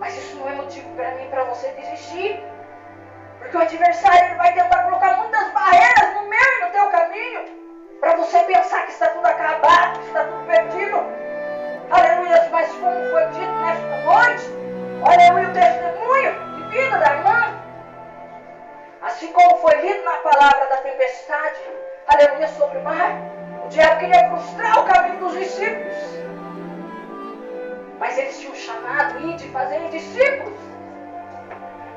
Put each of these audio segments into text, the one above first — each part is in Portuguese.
Mas isso não é motivo para mim e para você desistir. Porque o adversário ele vai tentar colocar muitas barreiras no meu e no teu caminho, para você pensar que está tudo acabado, que está tudo perdido. Aleluia, mas como foi dito nesta noite, aleluia, o testemunho de vida da irmã, assim como foi lido na palavra da tempestade, aleluia, sobre o mar, o diabo queria frustrar o caminho dos discípulos. Mas eles tinham chamado de fazerem discípulos.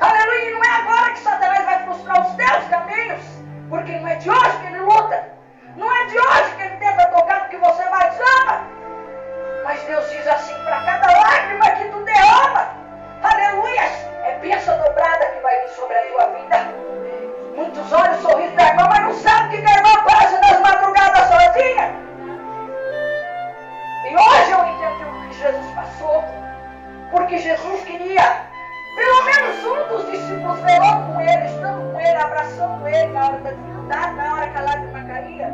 Aleluia, e não é agora que Satanás vai frustrar os teus caminhos, porque não é de hoje que ele luta, não é de hoje que ele tenta tocar no que você mais ama. Mas Deus diz assim, para cada lágrima que tu derrama, aleluia, é bênção dobrada que vai vir sobre a tua vida. Muitos olham o sorriso da irmã, mas não sabem o que a irmã passa nas madrugadas sozinha. E hoje eu entendi o que Jesus passou, porque Jesus queria, pelo menos um dos discípulos velou com ele, estando com ele, abraçando ele na hora da dificuldade, na hora que a lágrima caía.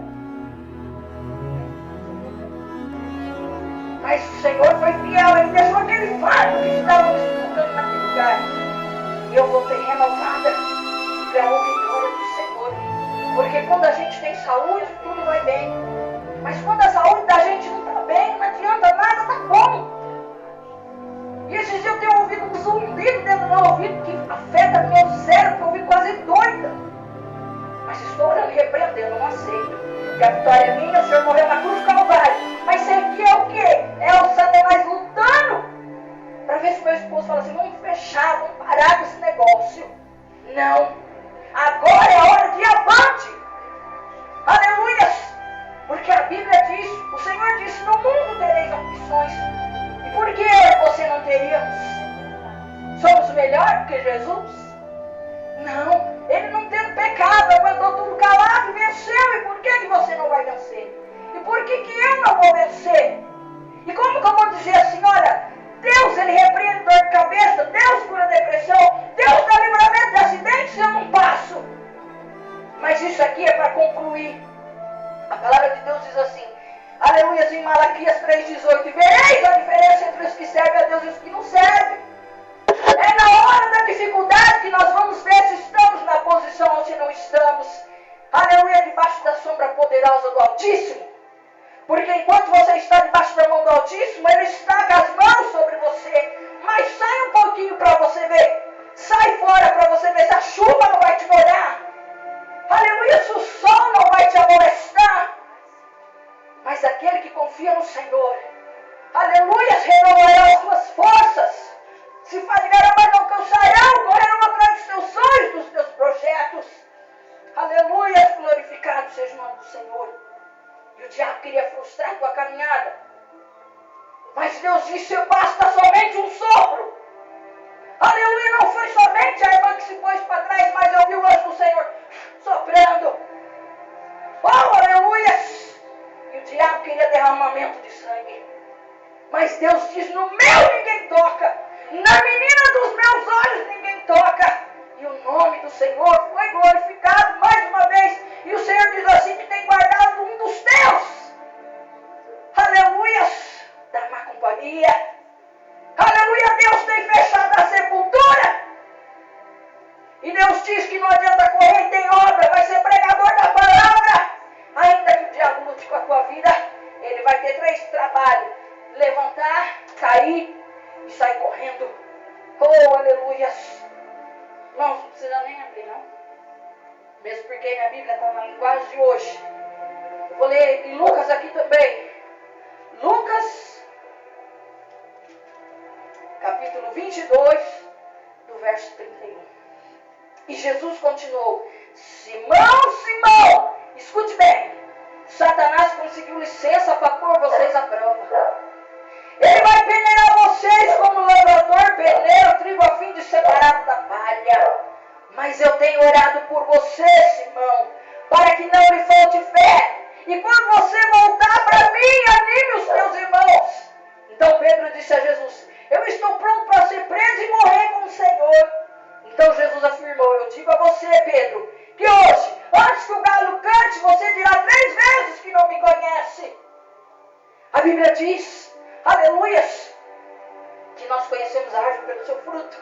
Mas o Senhor foi fiel, ele deixou aquele fardo que estava me sufocando naquele lugar. E eu voltei renovada para a vitória do Senhor. Porque quando a gente tem saúde, tudo vai bem. Mas quando a saúde da gente não está bem, não adianta nada, tá bom. E esses dias eu tenho ouvido um zumbido dentro do meu ouvido que afeta meu cérebro, que eu fico quase doida. Mas estou orando e repreendendo, não aceito. Porque a vitória é minha, o Senhor morreu na cruz do Calvário. Mas isso aqui é o quê? É o Satanás lutando para ver se meu esposo fala assim, vamos fechar, vamos parar com esse negócio. Não. Agora é a hora de avante. Aleluia. Porque a Bíblia diz, o Senhor disse, no mundo tereis aflições. E por que você não teríamos? Somos melhores que Jesus? Não. Ele não teve pecado, aguentou tudo calado e venceu. E por que você não vai vencer? E por que eu não vou vencer? E como que eu vou dizer assim, olha, Deus ele repreende dor de cabeça, Deus cura depressão, Deus dá livramento de acidentes, eu não passo. Mas isso aqui é para concluir. A palavra de Deus diz assim, aleluia, em Malaquias 3,18, vereis a diferença entre os que servem a Deus e os que não servem. É na hora da dificuldade que nós vamos ver se estamos na posição ou se não estamos. Aleluia, debaixo da sombra poderosa do Altíssimo. Porque enquanto você está debaixo da mão do Altíssimo, Ele está com as mãos sobre você. Mas sai um pouquinho para você ver. Sai fora para você ver se a chuva não vai te molhar. Aleluia, se o sol não vai te amoestar. Mas aquele que confia no Senhor, aleluia, renovará as suas forças. Se fadigarão, mas não cansarão, correrão atrás dos teus sonhos, dos teus projetos. Aleluia, glorificado seja o nome do Senhor. E o diabo queria frustrar a tua caminhada. Mas Deus disse, basta somente um sopro. Aleluia, não foi somente a irmã que se pôs para trás, mas eu vi o anjo do Senhor soprando. Oh, aleluia. E o diabo queria derramamento de sangue. Mas Deus diz, no meu ninguém toca. Na menina dos meus olhos ninguém toca. E o nome do Senhor foi glorificado mais uma vez. E o Senhor diz assim, que tem guardado um dos teus. Aleluia. Da má companhia. Aleluia, Deus tem fechado a sepultura. E Deus diz que não adianta correr, tem obra, vai ser pregador da palavra. Ainda que o diabo lute com a tua vida, ele vai ter 3 trabalhos. Levantar, cair e sair correndo. Oh, aleluia. Não precisa nem abrir, não. Mesmo porque minha Bíblia está na linguagem de hoje. Eu vou ler em Lucas aqui também. Lucas, capítulo 22, do verso 31. E Jesus continuou. Simão, Simão, escute bem. Satanás conseguiu licença para pôr vocês à prova. Ele vai peneirar vocês como o lavrador peneira o trigo a fim de separá-lo da palha. Mas eu tenho orado por você, Simão, para que não lhe falte fé. E quando você voltar para mim, anime os teus irmãos. Então Pedro disse a Jesus, eu estou pronto para ser preso e morrer com o Senhor. Então Jesus afirmou, eu digo a você, Pedro, que hoje, antes que o galo cante, você dirá 3 vezes que não me conhece. A Bíblia diz, aleluia, que que nós conhecemos a árvore pelo seu fruto.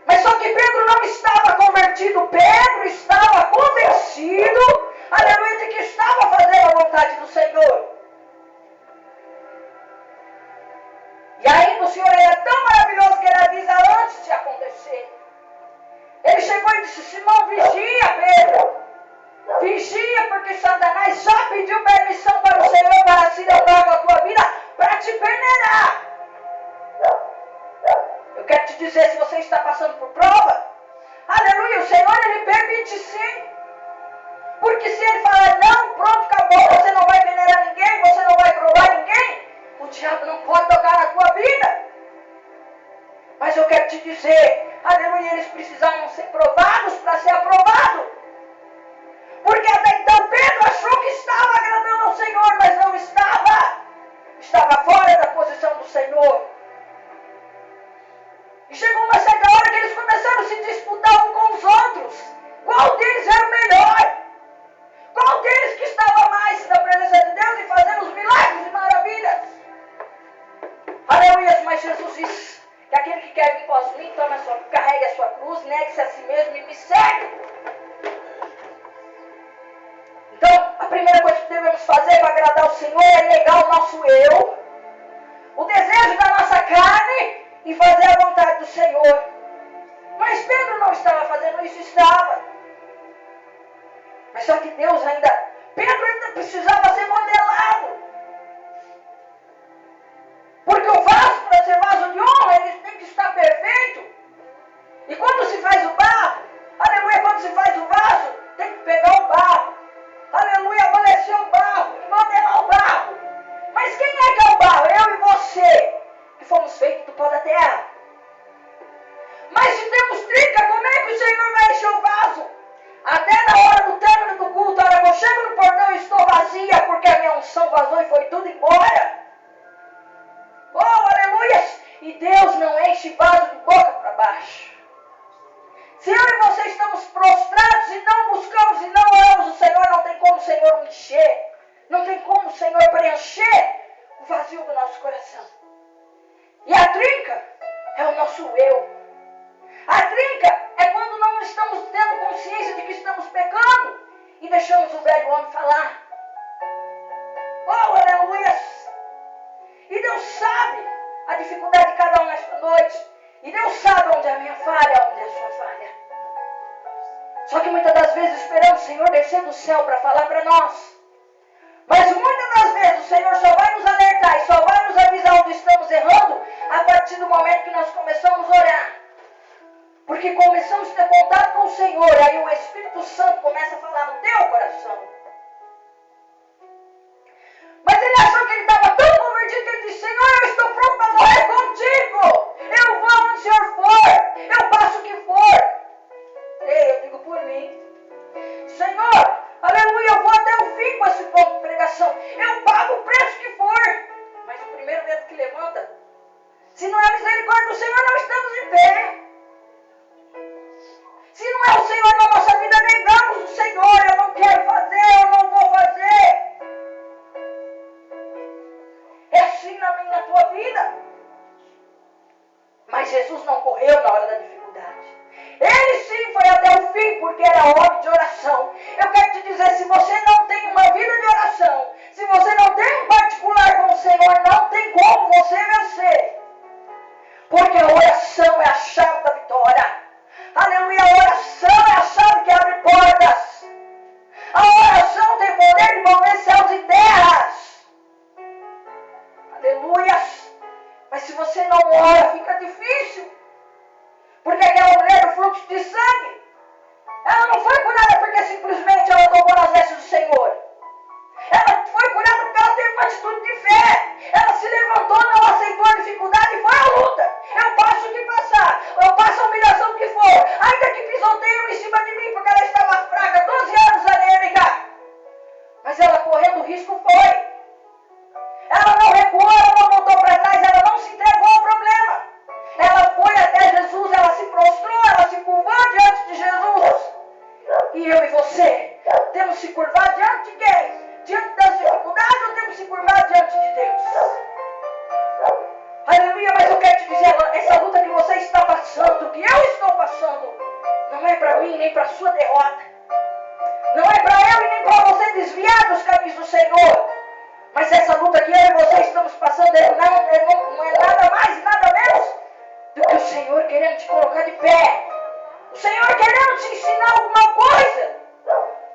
Mas só que Pedro não estava convertido, Pedro estava convencido, aleluia, de que estava fazendo a vontade do Senhor. E ainda o Senhor é tão maravilhoso que ele avisa antes de acontecer. Ele chegou e disse: Simão, vigia, Pedro. Vigia, porque Satanás já pediu permissão para o Senhor para se levar com a tua vida, para te peneirar. Eu quero te dizer, se você está passando por prova, aleluia, o Senhor, ele permite sim. Porque se ele falar não, pronto, acabou, você não vai peneirar ninguém, você não vai provar ninguém, o diabo não pode tocar na tua vida. Mas eu quero te dizer, aleluia, eles precisavam ser provados para ser aprovado. Porque até então Pedro achou que estava agradando ao Senhor, mas não estava. Estava fora da posição do Senhor. E chegou uma certa hora que eles começaram a se disputar uns com os outros. Qual deles era o melhor? Qual deles que estava mais na presença de Deus e fazendo os milagres e maravilhas? Aleluia, mas Jesus disse que aquele que quer vir após mim, carregue a sua cruz, negue-se a si mesmo e me segue. Então, a primeira coisa que devemos fazer para agradar o Senhor é negar o nosso eu, o desejo da nossa carne e fazer a vontade do Senhor. Mas Pedro não estava fazendo isso, estava. Mas só que Pedro ainda precisava ser modelado. Porque o vaso, para ser vaso de honra, ele tem que estar perfeito. E quando se faz o barro, aleluia, quando se faz o vaso, tem que pegar o barro, aleluia, amolecer o barro e modelar o barro. Mas quem é que é o barro? Eu e você, que fomos feitos do pó da terra. Mas se temos trinca, como é que o Senhor vai encher o vaso? Até na hora do término do culto, a hora que eu chego no portão e estou vazia, porque a minha unção vazou e foi tudo embora. Oh, aleluia! E Deus não enche vaso de boca para baixo. Se eu e você estamos prostrados e não buscamos e não oramos o Senhor, não tem como o Senhor encher. Não tem como o Senhor preencher o vazio do nosso coração. E a trinca é o nosso eu. A trinca é quando não estamos tendo consciência de que estamos pecando e deixamos o velho homem falar. Oh, aleluia! E Deus sabe a dificuldade de cada um nesta noite. E Deus sabe onde é a minha falha, onde é a sua falha. Só que muitas das vezes esperamos o Senhor descer do céu para falar para nós. Mas muitas das vezes o Senhor só vai nos alertar e só vai nos avisar onde estamos errando a partir do momento que nós começamos a orar. Porque começamos a ter contato com o Senhor, aí o Espírito Santo começa a falar no teu coração. Mas ele achou que ele estava tão convertido que ele disse: Senhor, eu estou pronto para morrer contigo. Eu vou onde o Senhor for. Eu faço o que for. Ei, eu digo por mim. Senhor, aleluia, eu vou até o fim com esse ponto de pregação. Eu pago o preço que for. Mas o primeiro dedo que levanta, se não é a misericórdia do Senhor, não estamos em pé. Se não é o Senhor na nossa vida, negamos o Senhor. Eu não quero fazer, eu não vou fazer. É assim na minha, na tua vida. Mas Jesus não correu na hora da dificuldade. Ele sim foi até o fim, porque era homem de oração. Eu quero te dizer, se você não tem uma vida de oração, se você não tem um particular com o Senhor, não tem como você vencer. Porque a oração é a chave da vitória. Aleluia, a oração é a chave que abre portas. A oração tem poder de mover céus e terras. Aleluia. Mas se você não ora, fica difícil. Porque aquela mulher do fluxo de sangue, ela não foi curada porque simplesmente ela tomou nas vestes do Senhor. Ela foi curada porque ela teve uma atitude de fé. Ela se levantou, não aceitou a dificuldade e foi à luta. Eu passo o que passar, eu passo a humilhação que for, ainda que pisoteiam em cima de mim, porque ela estava fraca, 12 anos anêmica. Mas ela correndo risco foi. Ela não recuou, ela não voltou para trás, ela não se entregou ao problema. Ela foi até Jesus, ela se prostrou, ela se curvou diante de Jesus. E eu e você temos que se curvar diante de quem? Diante das dificuldades ou temos que se curvar diante de Deus? Aleluia. quero te dizer, essa luta que você está passando, que eu estou passando, não é para mim nem para a sua derrota. Não é para eu e nem para você desviar dos caminhos do Senhor. Mas essa luta que eu e você estamos passando não é nada mais, nada menos do que o Senhor querendo te colocar de pé. O Senhor querendo te ensinar alguma coisa.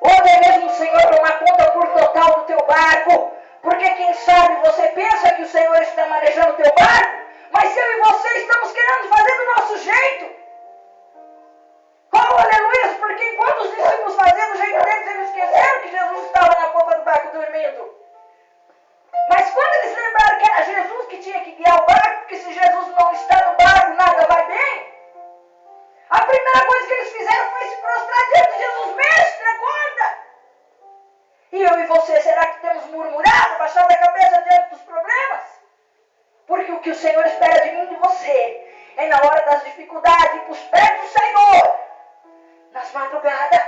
Ou até mesmo o Senhor tomar conta por total do teu barco. Porque quem sabe você pensa que o Senhor está manejando o teu barco, mas eu e você estamos querendo fazer do nosso jeito. Oh, aleluia, porque enquanto os discípulos faziam do jeito deles, eles esqueceram que Jesus estava na popa do barco dormindo. Mas quando eles lembraram que era Jesus que tinha que guiar o barco, porque se Jesus não está no barco, nada vai bem, a primeira coisa que eles fizeram foi se prostrar diante de Jesus. Mestre, acorda! E eu e você, será que temos murmurado, baixado a cabeça diante dos problemas? Porque o que o Senhor espera de mim e de você é na hora das dificuldades, ir para os pés do Senhor, nas madrugadas.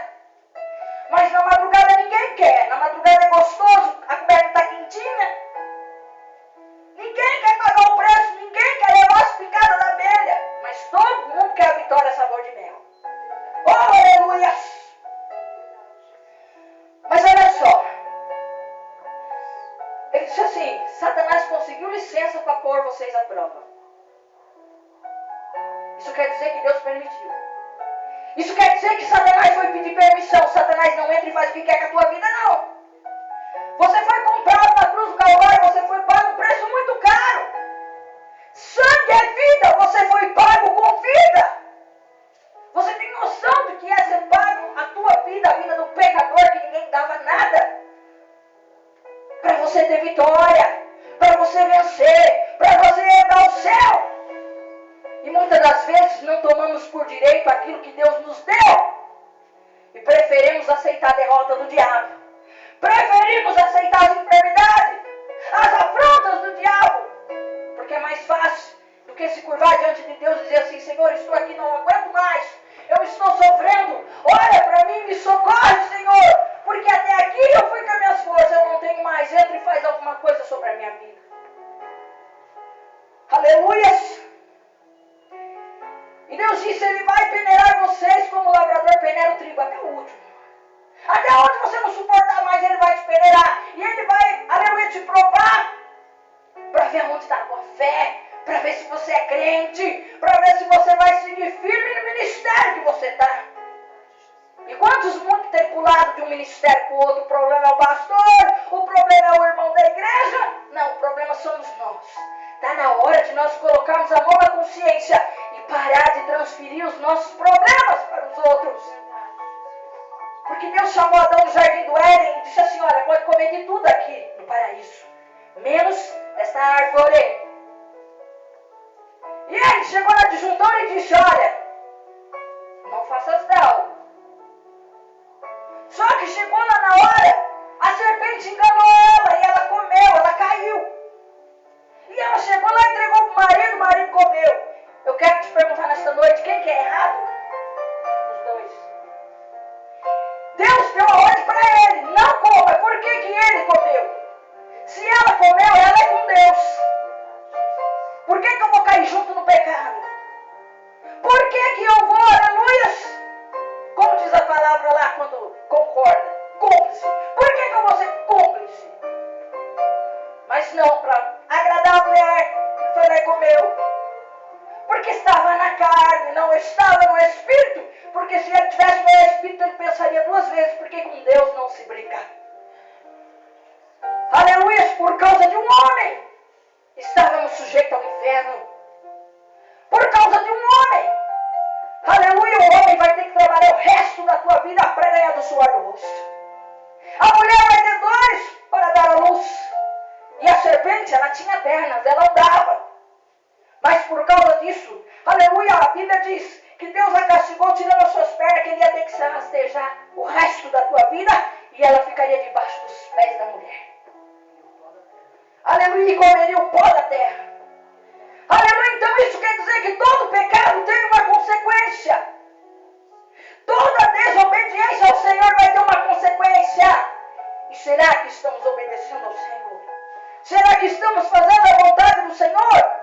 Mas na madrugada ninguém quer. Na madrugada é gostoso, a coberta está quentinha. Ninguém quer pagar o preço, ninguém quer levar as picadas da abelha. Mas todo mundo quer a vitória, sabor de mel. Oh, aleluia! Mas olha só. Ele disse assim, Satanás conseguiu licença para pôr vocês à prova. Isso quer dizer que Deus permitiu. Isso quer dizer que Satanás foi pedir permissão. Satanás não entra e faz o que quer com a tua vida, não. Você foi comprado na cruz do Calvário, você foi pago um preço muito caro. Sangue é vida, você foi pago com vida. Você tem noção do que é ser pago a tua vida, a vida do pecador que ninguém dava nada? Para você ter vitória, para você vencer, para você ir ao céu. E muitas das vezes não tomamos por direito aquilo que Deus nos deu. E preferimos aceitar a derrota do diabo. Preferimos aceitar as enfermidades, as afrontas do diabo. Porque é mais fácil do que se curvar diante de Deus e dizer assim, Senhor, estou aqui, não aguento mais. Eu estou sofrendo. Olha para mim, me socorre, Senhor. Porque até aqui eu fui com as minhas forças, eu não tenho mais. Entra e faz alguma coisa sobre a minha vida. Aleluias. E Deus disse, Ele vai peneirar vocês como o lavrador peneira o trigo até o último. Até onde você não suportar mais, Ele vai te peneirar. E Ele vai, aleluia, te provar. Para ver onde está a tua fé. Para ver se você é crente. Para ver se você vai seguir firme no ministério que você está. E quantos muitos têm pulado de um ministério para o outro? O problema é o pastor. O problema é o irmão da igreja. Não, o problema somos nós. Está na hora de nós colocarmos a mão na consciência e parar de transferir os nossos problemas para os outros. Porque Deus chamou Adão no jardim do Éden e disse assim, olha, pode comer de tudo aqui no paraíso, menos esta árvore. E ele chegou na disjuntora e disse, olha, não faças tal. Só que chegou lá na hora, a serpente enganou ela e ela comeu, ela caiu. E ela chegou lá e entregou para o marido comeu. Eu quero te perguntar nesta noite, quem que é errado? Os dois. Deus deu a ordem para ele, não coma. Por que ele comeu? Se ela comeu, ela é com Deus. Por que eu vou cair junto no pecado? Por que eu vou, aleluias? Como diz a palavra lá quando concorda? Cúmplice. Por que eu vou ser cúmplice? Mas não, para agradar a mulher, foi lá e comeu. Porque estava na carne, não estava no espírito. Porque se ele tivesse no espírito, ele pensaria duas vezes, porque com Deus não se brinca. Aleluia, por causa de um homem, estávamos sujeitos ao inferno. Por causa de um homem. Aleluia, o homem vai ter que trabalhar o resto da tua vida para ganhar do suor do rosto. A mulher vai ter dores para dar à luz. E a serpente, ela tinha pernas, ela andava. Mas por causa disso, aleluia, a Bíblia diz que Deus a castigou tirando as suas pernas, que ele ia ter que se rastejar o resto da tua vida e ela ficaria debaixo dos pés da mulher. Aleluia, e comeria o pó da terra. Aleluia, então isso quer dizer que todo pecado tem uma consequência. Toda desobediência ao Senhor vai ter uma consequência. E será que estamos obedecendo ao Senhor? Será que estamos fazendo a vontade do Senhor?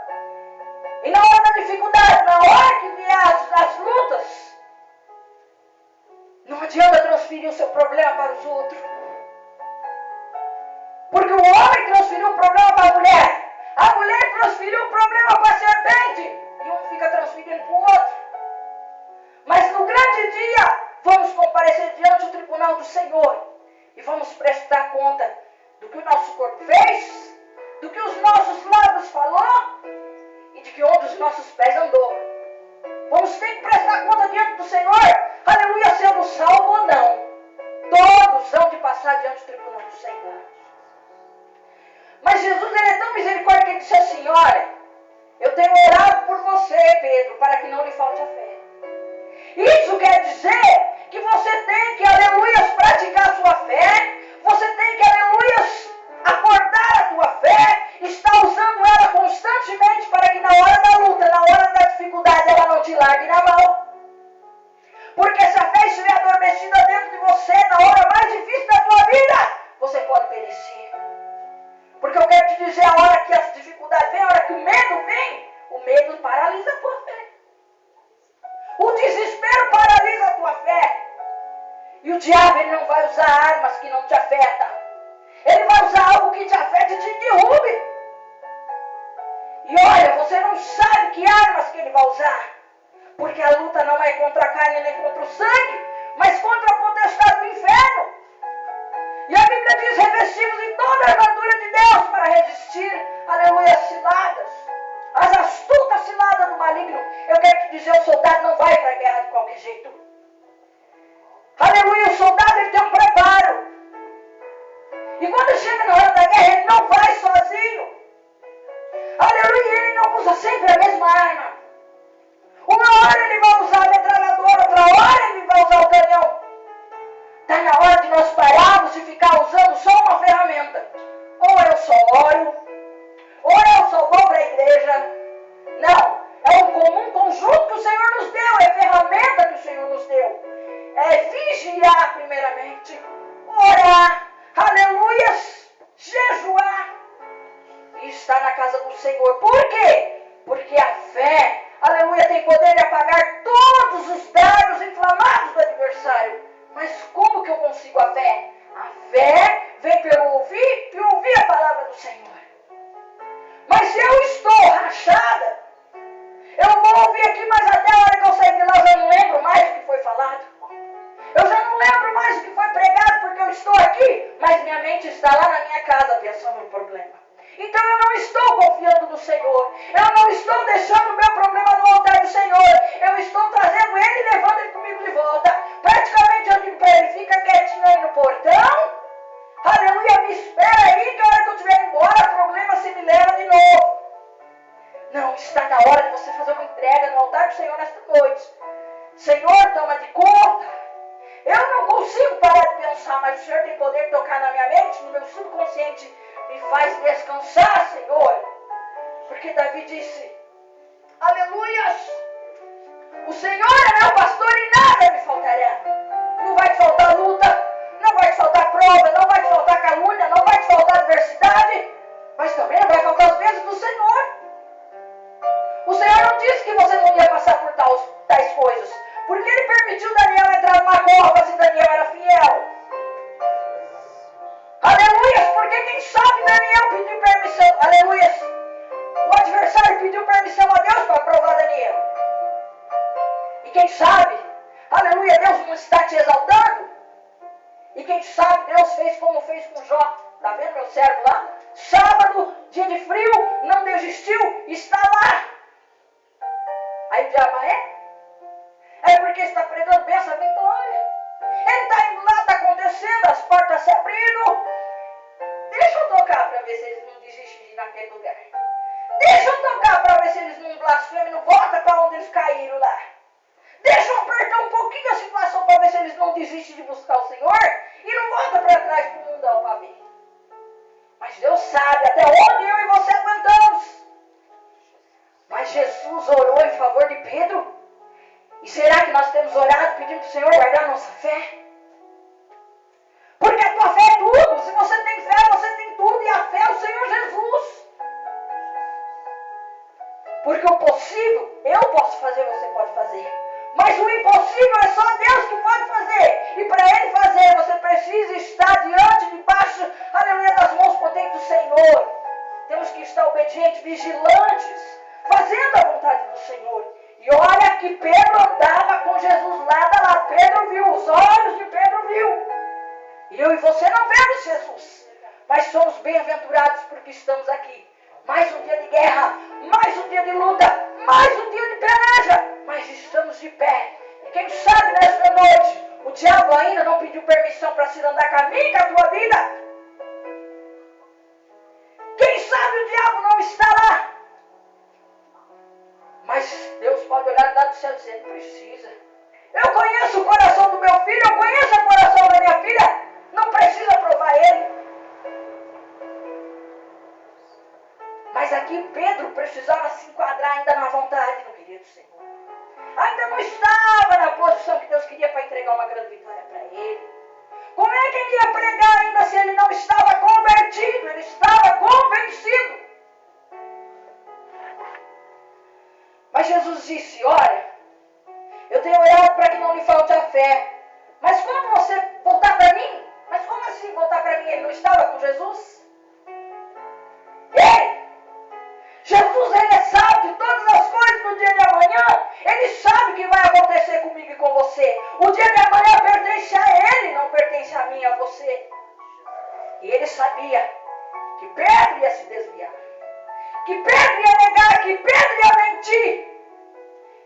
E na hora da dificuldade, na hora que vier as lutas, não adianta transferir o seu problema para os outros. Porque o homem transferiu o problema para a mulher transferiu o problema para a serpente, e um fica transferindo para o outro. Mas no grande dia, vamos comparecer diante do tribunal do Senhor, e vamos prestar conta do que o nosso corpo fez, do que os nossos lábios falou, e de que onde os nossos pés andou. Vamos ter que prestar conta diante do Senhor, aleluia, sendo salvo ou não. Todos hão de passar diante do tribunal do Senhor. Mas Jesus, ele é tão misericórdia que ele disse assim: olha, eu tenho orado por você, Pedro, para que não lhe falte a fé. Isso quer dizer que você tem que, aleluias, praticar a sua fé, você tem que, aleluias, acordar a tua fé, estar usando ela constantemente para que na hora da luta, na hora da dificuldade, ela não te largue na mão. Porque se a fé estiver adormecida dentro de você, na hora mais difícil da tua vida, você pode perecer. Porque eu quero te dizer, a hora que as dificuldades vêm, a hora que o medo vem, o medo paralisa a tua fé. O desespero paralisa a tua fé. E o diabo, ele não vai usar armas que não te afetam. Ele vai usar algo que te afeta e te derrube. E olha, você não sabe que armas que ele vai usar. Porque a luta não é contra a carne nem contra o sangue, mas contra a potestade do inferno. E a Bíblia diz: revestimos em toda a armadura de Deus para resistir, aleluia, às ciladas, as astutas ciladas do maligno. Eu quero te dizer, o soldado não vai para a guerra de qualquer jeito. Aleluia, o soldado, ele tem um preparo. E quando chega na hora da guerra, ele não vai sozinho. Aleluia, ele não usa sempre a mesma arma. Uma hora ele vai usar a metralhadora, outra hora ele vai usar o canhão. Está na hora de nós pararmos e ficar usando só uma ferramenta. Ou eu só oro, ou eu só vou para a igreja. Não, é um comum conjunto que o Senhor nos deu, é ferramenta que o Senhor nos deu. É vigiar primeiramente, orar, aleluias, jejuar e estar na casa do Senhor. Por quê? Porque a fé, aleluia, tem poder de apagar todos os dardos inflamados do adversário. Mas como que eu consigo a fé? A fé vem pelo ouvir e ouvir a palavra do Senhor. Mas se eu estou rachada, eu vou ouvir aqui, mas até a hora que eu sair de lá eu já não lembro mais do que foi falado. Eu já não lembro mais do que foi pregado, porque eu estou aqui, mas minha mente está lá na minha casa pensando no problema. Então eu não estou confiando no Senhor. Eu não estou deixando o meu problema no altar do Senhor. Eu estou trazendo ele e levando ele comigo de volta. Praticamente eu digo para ele: fica quietinho aí no portão. Aleluia, me espera aí que a hora que eu estiver embora, o problema se me leva de novo. Não, está na hora de você fazer uma entrega no altar do Senhor nesta noite. Senhor, toma de conta. Eu não consigo parar de pensar, mas o Senhor tem poder de tocar na minha mente, no meu subconsciente. Me faz descansar, Senhor. Porque Davi disse: aleluias, o Senhor é meu pastor e nada me faltará. Não vai te faltar luta, não vai te faltar prova, não vai te faltar calúnia, não vai te faltar adversidade, mas também não vai faltar as bênçãos do Senhor. O Senhor não disse que você não ia passar por tais coisas, porque Ele permitiu Daniel entrar numa cova se Daniel era fiel. Aleluias, porque quem sabe Daniel pediu permissão, aleluias, o adversário pediu permissão a Deus para provar Daniel. E quem sabe, aleluia, Deus não está te exaltando. E quem sabe Deus fez como fez com Jó. Está vendo meu servo lá? Sábado, dia de frio, não desistiu, está lá. Aí o diabo é porque está pregando bem essa vitória. Ele está indo lá, está acontecendo, as portas se abrindo. Deixa eu tocar para ver se eles não desistem de ir naquele lugar. Deixa eu tocar para ver se eles não blasfemam e não voltam para onde eles caíram lá. Deixa eu apertar um pouquinho a situação para ver se eles não desistem de buscar o Senhor e não voltam para trás para o mundão para ver. Mas Deus sabe até onde eu e você aguentamos. Mas Jesus orou em favor de Pedro. E será que nós temos orado pedindo para o Senhor guardar a nossa fé? Porque a tua fé é tudo. Se você tem fé, você tem tudo. E a fé é o Senhor Jesus. Porque o gente, vigilantes, fazendo a vontade do Senhor. E olha que Pedro andava com Jesus lado a lado. Pedro viu, os olhos de Pedro viu. E eu e você não vemos Jesus, mas somos bem-aventurados porque estamos aqui. Mais um dia de guerra, mais um dia de luta, mais um dia de peleja, mas estamos de pé. E quem sabe nesta noite, o diabo ainda não pediu permissão para se andar com a minha e com a tua vida. Quem sabe o diabo não está lá. Mas Deus pode olhar lá do céu e dizer, não precisa. Eu conheço o coração do meu filho, eu conheço o coração da minha filha. Não precisa provar ele. Mas aqui Pedro precisava se enquadrar ainda na vontade do querido Senhor. Ainda não estava na posição que Deus queria para entregar uma grande vitória para ele. Como é que ele ia pregar ainda se ele não estava convertido? Ele estava convencido. Mas Jesus disse, olha, eu tenho orado para que não lhe falte a fé. Mas quando você voltar para mim, mas como assim voltar para mim? Ele não estava com Jesus? Ei! Jesus, ele é sábio de todas as coisas no dia de amanhã. Ele sabe o que vai acontecer comigo e com você. O dia de amanhã pertence a ele, não pertence a mim e a você. E ele sabia que Pedro ia se desviar, que Pedro ia negar, que Pedro ia mentir.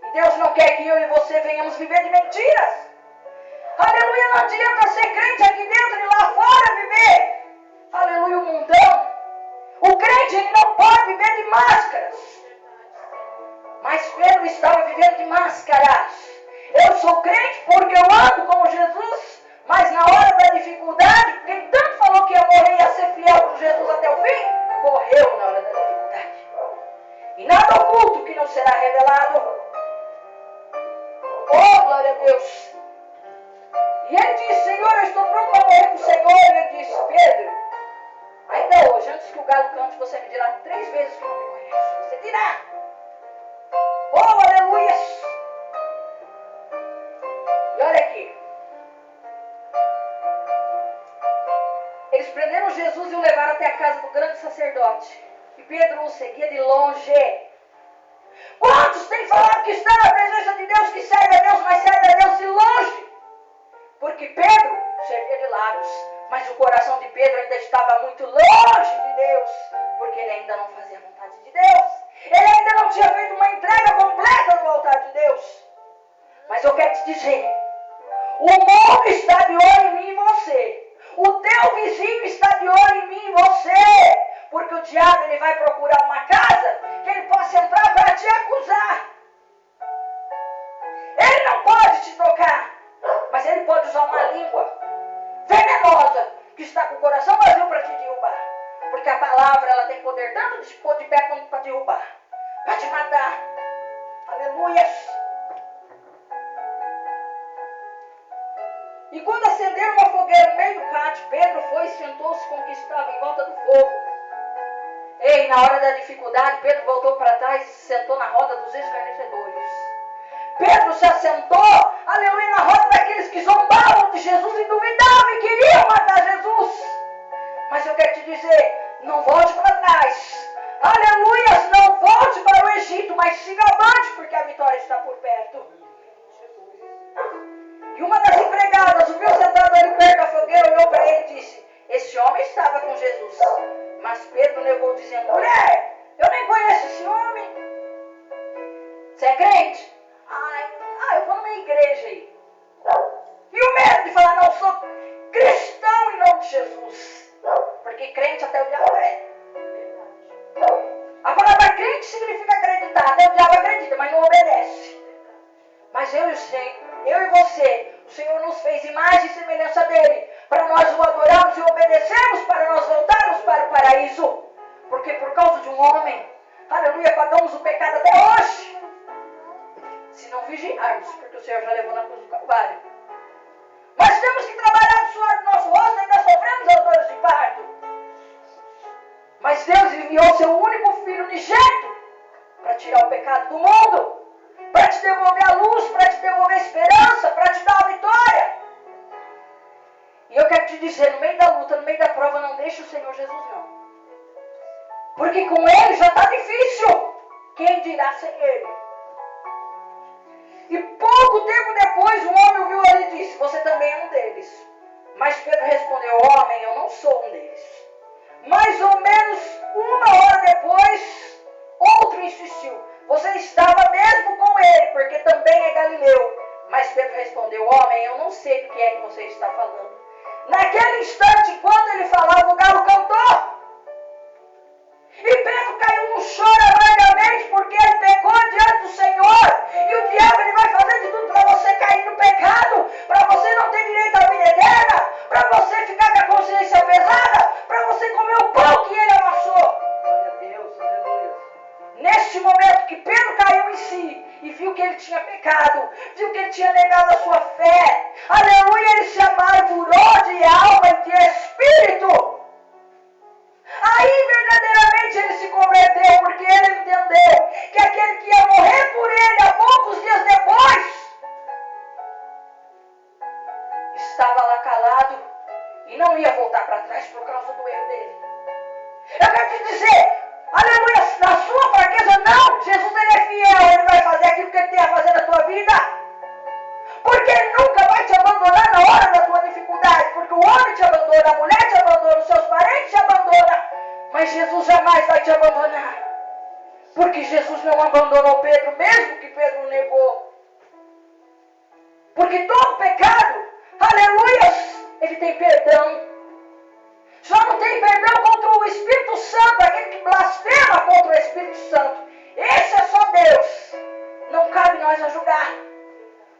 E Deus não quer que eu e você venhamos viver de mentiras. Aleluia, não adianta ser crente aqui dentro e lá fora viver. Aleluia, o mundão. O crente, ele não pode viver de máscaras. Mas Pedro estava vivendo de máscaras. Eu sou crente porque eu ando como Jesus, mas na hora da dificuldade, quem tanto falou que ia morrer e ia ser fiel com Jesus até o fim, morreu na hora da dificuldade. E nada oculto que não será revelado. Oh, glória a Deus. E ele disse, Senhor, eu estou pronto para morrer com o Senhor. E ele disse, Pedro, ainda hoje, antes que o galo cante, você me dirá 3 vezes que não me conhece. Você dirá. Oh, aleluia. E olha aqui. Eles prenderam Jesus e o levaram até a casa do grande sacerdote. E Pedro o seguia de longe. Quantos têm falado que está na presença de Deus, que serve a Deus, mas serve a Deus de longe? Porque Pedro servia de lábios, mas o coração de Pedro ainda estava muito longe de Deus, porque ele ainda não fazia a vontade de Deus. Ele ainda não tinha feito uma entrega completa no altar de Deus. Mas eu quero te dizer, o mundo está de olho em mim e você. O teu vizinho está de olho em mim e você. Porque o diabo, ele vai procurar uma casa que ele possa entrar para te acusar. Ele não pode te tocar, mas ele pode usar uma língua venenosa que está com o coração vazio para te derrubar. Porque a palavra, ela tem poder tanto de te pôr de pé quanto para derrubar, para te matar. Aleluia. E quando acenderam uma fogueira no meio do pátio, Pedro foi e sentou-se com o que estava em volta do fogo. Ei, na hora da dificuldade, Pedro voltou para trás e se sentou na roda dos escarnecedores. Pedro se assentou, aleluia, na roda daqueles que zombavam de Jesus e duvidavam e queriam matar Jesus. Mas eu quero te dizer, não volte para trás. Aleluia, não volte para o Egito, mas siga avante, porque a vitória está por perto. E uma das empregadas o viu sentado ali perto da fogueira, olhou para ele e disse, esse homem estava com Jesus. Mas Pedro negou dizendo, mulher, eu nem conheço esse homem. Você é crente? Eu vou numa igreja aí. E o medo de falar, não, sou cristão em nome de Jesus. Porque crente até o diabo é. A palavra crente significa acreditar. Até o diabo acredita, mas não obedece. Mas eu e você, o Senhor nos fez imagem e semelhança dele, para nós o adorarmos e obedecermos, para nós voltarmos para o paraíso. Porque por causa de um homem, aleluia, pagamos o pecado até hoje. Se não vigiarmos, porque o Senhor já levou na cruz do Calvário. Mas temos que trabalhar o suor do nosso rosto, ainda sofremos as dores de parto. Mas Deus enviou seu único filho unigênito para tirar o pecado do mundo, para te devolver a luz, para te devolver a esperança, para te dar a vitória. E eu quero te dizer, no meio da luta, no meio da prova, não deixe o Senhor Jesus não. Porque com ele já está difícil. Quem dirá sem ele? E pouco tempo depois o homem ouviu ele e disse: você também é um deles. Mas Pedro respondeu: homem, eu não sou um deles. Mais ou menos uma hora depois, outro insistiu: você estava mesmo com ele, porque também é Galileu. Mas Pedro respondeu: homem, eu não sei do que é que você está falando. Naquele instante, enquanto ele falava, o galo cantou. E Pedro caiu no choro amargamente, porque ele pecou diante do Senhor. E o diabo ele vai fazer de tudo para você cair no pecado, para você não ter direito à vida eterna, para você ficar com a consciência pesada, para você comer o pão que ele amassou. Glória a Deus, aleluia. Neste momento que Pedro caiu em si e viu que ele tinha pecado, viu que ele tinha negado a sua fé, aleluia, ele se amargurou de alma e de espírito. Aí verdadeiramente ele se converteu, porque ele entendeu que aquele que ia morrer por ele há poucos dias depois estava lá calado e não ia voltar para trás por causa do erro dele. Eu quero te dizer, aleluia, na sua fraqueza não, Jesus ele é fiel, ele vai fazer aquilo que ele tem a fazer na tua vida, porque ele nunca vai te abandonar na hora da tua dificuldade, porque o homem te abandona, a mulher te abandona, os seus parentes te abandonam, mas Jesus jamais vai te abandonar, porque Jesus não abandonou Pedro, mesmo que Pedro o negou, porque todo pecado, aleluia, ele tem perdão. Só não tem perdão contra o Espírito Santo, aquele que blasfema contra o Espírito Santo. Esse é só Deus. Não cabe nós a julgar.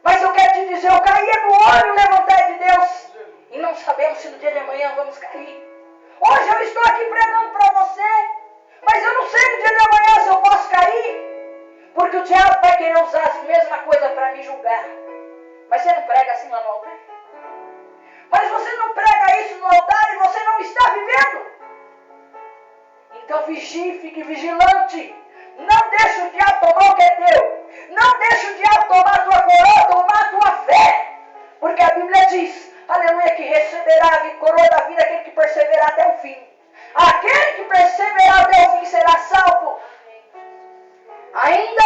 Mas eu quero te dizer, eu caía no olho levantar de Deus. E não sabemos se no dia de amanhã vamos cair. Hoje eu estou aqui pregando para você. Mas eu não sei no dia de amanhã se eu posso cair. Porque o diabo vai querer usar a mesma coisa para me julgar. Mas você não prega assim lá no altar? Mas você não prega isso no altar e você não está vivendo. Então vigie, fique vigilante. Não deixe o diabo tomar o que é teu. Não deixe o diabo tomar a tua coroa, tomar a tua fé. Porque a Bíblia diz, aleluia, que receberá a coroa da vida aquele que perseverar até o fim. Aquele que perseverar até o fim será salvo. Ainda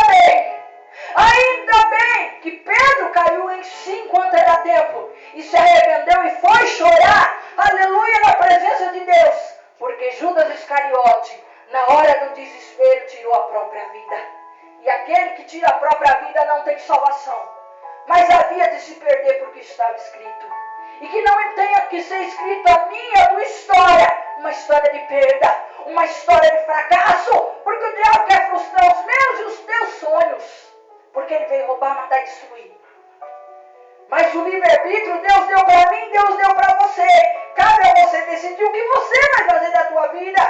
bem que Pedro caiu em si enquanto era tempo e se arrependeu e foi chorar, aleluia, na presença de Deus, porque Judas Iscariote, na hora do desespero, tirou a própria vida. E aquele que tira a própria vida não tem salvação, mas havia de se perder porque estava escrito. E que não tenha que ser escrito a minha e a tua história, uma história de perda, uma história de fracasso, porque o diabo quer frustrar os meus e os teus sonhos, porque ele veio roubar, matar e destruir. Mas o livre-arbítrio Deus deu para mim, Deus deu para você. Cabe a você decidir o que você vai fazer da tua vida,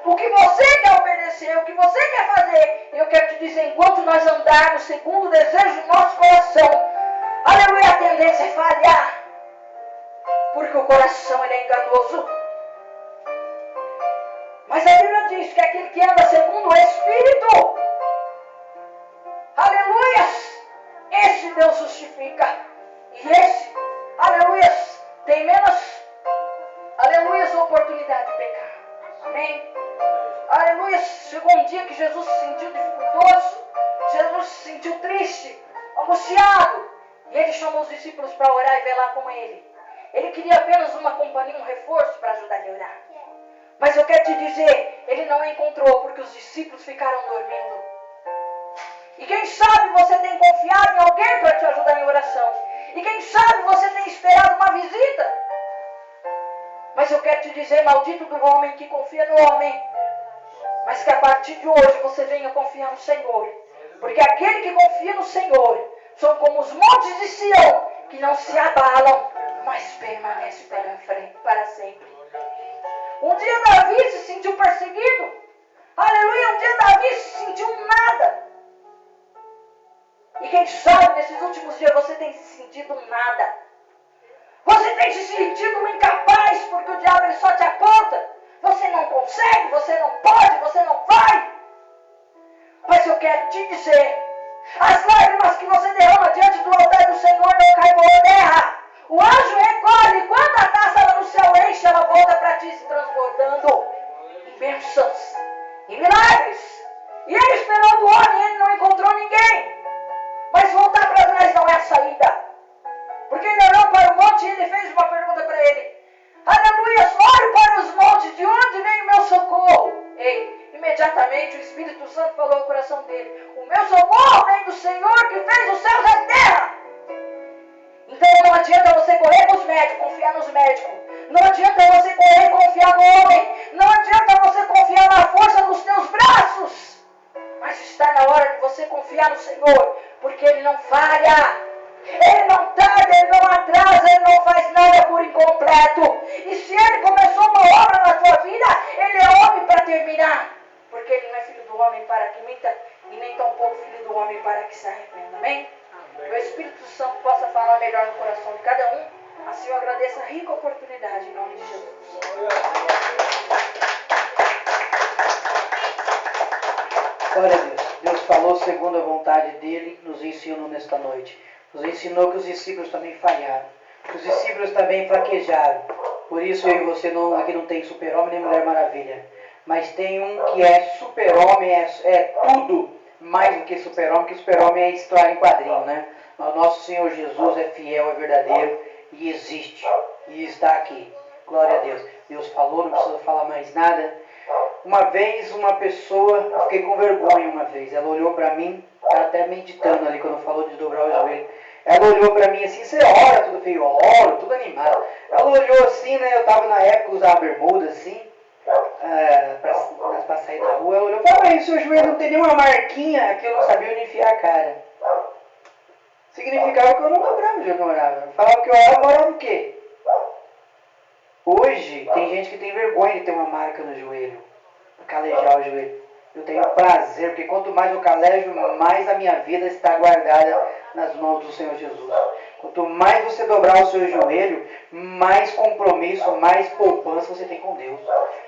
o que você quer obedecer, o que você quer fazer. Eu quero te dizer, enquanto nós andarmos segundo o desejo do nosso coração, aleluia, a tendência é falhar, porque o coração ele é enganoso. Mas a Bíblia diz que aquele que anda segundo o Espírito, aleluia, esse Deus justifica. E esse, aleluia, tem menos, aleluia, oportunidade de pecar. Amém? Aleluia, chegou um dia que Jesus se sentiu dificultoso, Jesus se sentiu triste, angustiado. E ele chamou os discípulos para orar e velar com ele. Ele queria apenas uma companhia, um reforço para ajudar ele a orar. Mas eu quero te dizer, ele não encontrou porque os discípulos ficaram dormindo. E quem sabe você tem confiado em alguém para te ajudar em oração. E quem sabe você tem esperado uma visita. Mas eu quero te dizer, maldito do homem que confia no homem. Mas que a partir de hoje você venha confiar no Senhor. Porque aquele que confia no Senhor são como os montes de Sião, que não se abalam, mas permanecem para sempre. Um dia Davi se sentiu perseguido. Aleluia, um dia Davi se sentiu nada. E quem sabe nesses últimos dias você tem se sentido nada. Você tem se sentido incapaz, porque o diabo ele só te aponta. Você não consegue, você não pode, você não vai. Mas eu quero te dizer, as lágrimas que você derrama diante do altar do Senhor não caem por terra. O anjo recolhe, e quando a taça lá no céu enche, ela volta para ti se transbordando. bênçãos e milagres. E ele esperou do homem, ele não encontrou ninguém. Mas voltar para trás não é a saída. Porque ele olhou para o monte e ele fez uma pergunta para ele. Aleluia, olhe para os montes, de onde vem o meu socorro? Ei, imediatamente o Espírito Santo falou ao coração dele. O meu socorro vem do Senhor que fez os céus e a terra. Então não adianta você correr para os médicos, confiar nos médicos. Não adianta você correr e confiar no homem. Não adianta você confiar na força dos teus braços. Mas está na hora de você confiar no Senhor, porque Ele não falha. Ele não tarda, Ele não atrasa, Ele não faz nada por incompleto. E se Ele começou uma obra na tua vida, Ele é homem para terminar. Porque Ele não é filho do homem para que minta, e nem tampouco filho do homem para que se arrependa. Amém? Que o Espírito Santo possa falar melhor no coração de cada um. Assim eu agradeço a rica oportunidade em nome de Jesus. Glória a Deus. Deus falou segundo a vontade dele, nos ensinou nesta noite. Nos ensinou que os discípulos também falharam. Os discípulos também fraquejaram. Por isso eu e você aqui não tem super-homem nem Mulher Maravilha. Mas tem um que é super-homem, é tudo mais do que super-homem, que super-homem é história em quadrinho, né? Mas o nosso Senhor Jesus é fiel, é verdadeiro e existe. E está aqui. Glória a Deus. Deus falou, não precisa falar mais nada. Uma vez uma pessoa, eu fiquei com vergonha uma vez, ela olhou para mim, estava até meditando ali quando falou de dobrar o joelho. Ela olhou para mim assim, você ora tudo feio, oro, tudo animado. Ela olhou assim, né, eu estava na época, usava bermuda assim, para sair na rua. Ela olhou e falou, mas seu joelho não tem nenhuma marquinha, que eu não sabia onde enfiar a cara. Significava que eu não dobrava o joelho, não orava. Eu falava que eu orava o quê? Hoje tem gente que tem vergonha de ter uma marca no joelho. Calejar o joelho. Eu tenho prazer, porque quanto mais eu calejo, mais a minha vida está guardada nas mãos do Senhor Jesus. Quanto mais você dobrar o seu joelho, mais compromisso, mais poupança você tem com Deus.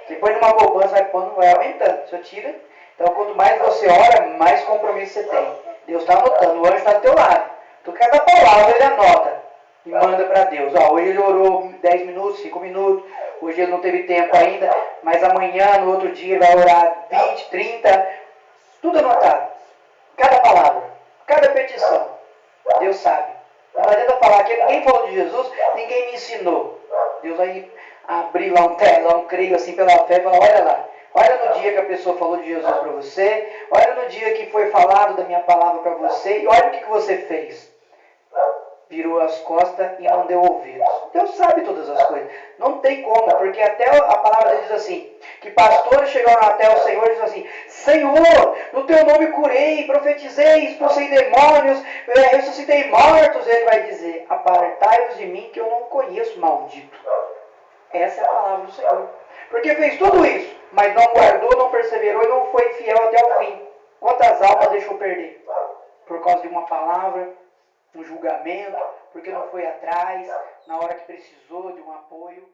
Depois de uma poupança vai aumentando. Você tira. Então quanto mais você ora, mais compromisso você tem. Deus está anotando, o anjo está do teu lado. Tu quer dar palavra, ele anota. E manda para Deus. Hoje ele orou 10 minutos, 5 minutos. Hoje ele não teve tempo ainda. Mas amanhã, no outro dia, ele vai orar 20, 30. Tudo anotado. Cada palavra. Cada petição. Deus sabe. Não adianta falar que ninguém falou de Jesus, ninguém me ensinou. Deus aí abriu lá um telão, creio assim pela fé e falou, olha lá. Olha no dia que a pessoa falou de Jesus para você. Olha no dia que foi falado da minha palavra para você. E olha o que você fez. Virou as costas e não deu ouvidos. Deus sabe todas as coisas. Não tem como, porque até a palavra diz assim, que pastores chegaram até o Senhor e dizem assim, Senhor, no teu nome curei, profetizei, expulsei demônios, ressuscitei mortos. Ele vai dizer, apartai-vos de mim que eu não conheço, maldito. Essa é a palavra do Senhor. Porque fez tudo isso, mas não guardou, não perseverou e não foi fiel até o fim. Quantas almas deixou perder? Por causa de uma palavra, um julgamento, porque não foi atrás, na hora que precisou de um apoio.